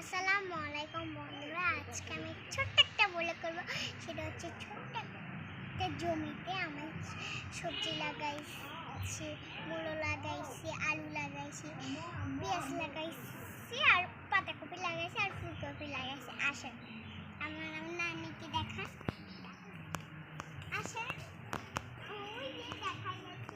আসসালামু আলাইকুম বন্ধুরা, আজকে আমি ছোট্ট একটা বলে করবো। সেটা হচ্ছে ছোট্ট একটা জমিতে আমি সবজি লাগাইছি, মূলো লাগাইছি, আলু লাগাইছি, পেঁয়াজ লাগাইছি, আর পাতাকপি লাগাইছি, আর ফুলকপি লাগাইছি। আসেন আমার নানিকে দেখান, আসেন। ওই যে দেখাই যাচ্ছে।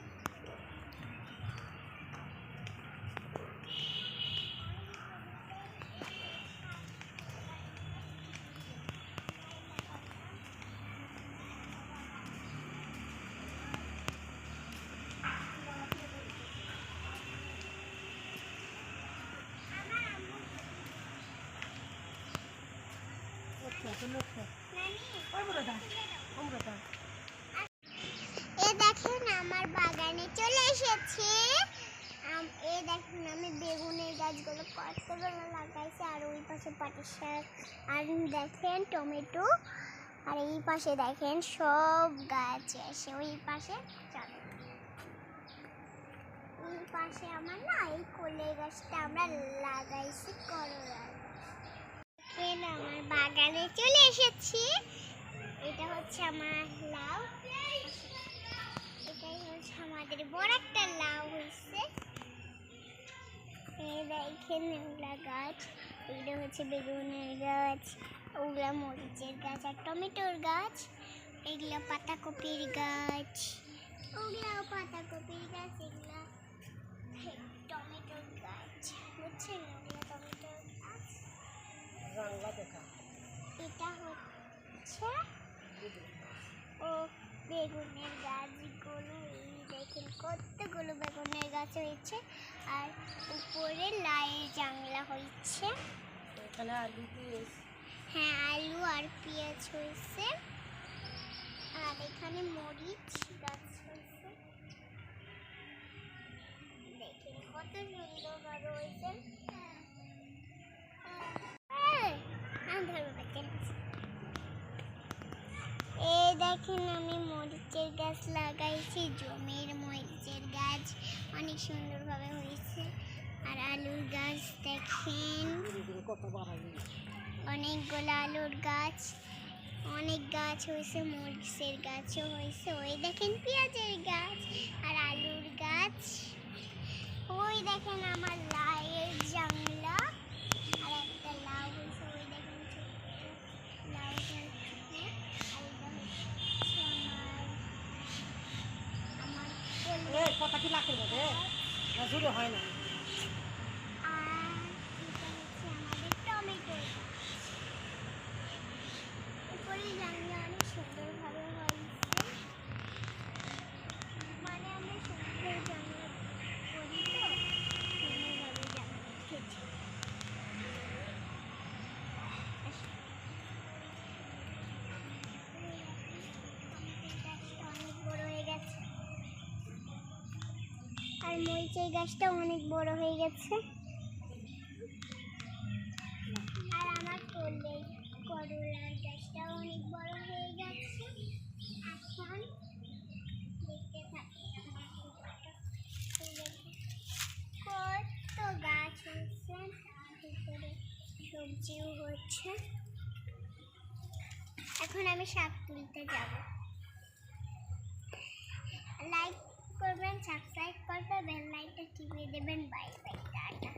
দেখেন আমার বাগানে চলে এসেছি। দেখুন আমি বেগুনের গাছগুলো কতগুলো লাগাইছি, আর ওই পাশে পাটের শাক, আর দেখেন টমেটো, আর এই পাশে দেখেন সব গাছ আছে। ওই পাশে চলেন, এই পাশে আমার না এই কলাই গাছটা আমরা লাগাইছি, করলা। আমার বাগানে চলে এসেছি। এটা হচ্ছে আমার লাউ, এটাই হচ্ছে আমাদের বড় একটা লাউ হয়েছে। দেখেন ওগুলা গাছ, এগুলো হচ্ছে বেগুনের গাছ, ওগুলা মরিচের গাছ, আর টমেটোর গাছ, এগুলো পাতাকপির গাছ, ওগুলাও পাতাকপির গাছ, এগুলা টমেটোর গাছ, বুঝছেন? ওগুলা টমেটোর গাছ। এটা হচ্ছে ও বেগুনের গাছগুলো, এই দেখেন কতগুলো বেগুনের গাছ হয়েছে, আর উপরে লাইয়ের জানলা হয়েছে। হ্যাঁ, আলু আর পেঁয়াজ হয়েছে, আর এখানে মরিচ গাছ হয়েছে। দেখেন কত সুন্দরভাবে হয়েছে। এই দেখেন আমি মরিচের গাছ লাগাইছি, জমির মরিচের গাছ অনেক সুন্দরভাবে হয়েছে। আর আলুর গাছ দেখেন, অনেকগুলো আলুর গাছ, অনেক গাছ হয়েছে, মরিচের গাছও হয়েছে। ওই দেখেন পেঁয়াজের গাছ আর আলুর গাছ। ওই দেখেন আমার লাউয়ের জানলা, আর একটা লাউ হয়েছে। ওই দেখেন লাউটা কথা কি লাগতে হবে না, জুড়ে হয় না। আর এটা হচ্ছে আমাদের টমেটো গাছ। উপরে জানলা অনেক সুন্দরভাবে হয়েছে, মানে আমরা সুন্দর জানলা করি তো, সুন্দরভাবে জানলা রেখেছি। অনেক বড় হয়ে গেছে, আর মরিচের গাছটা অনেক বড় হয়ে গেছে, আর আমার করলার গাছটা অনেক বড় হয়ে গেছে। এখন দেখতে থাকি কত গাছ হচ্ছে, তার ভিতরে সবজিও হচ্ছে। এখন আমি শাক তুলতে যাব। লাইক করবেন, সাবস্ক্রাইব করবেন, বেল লাইকটা টিপে দেবেন। Bye bye, tata.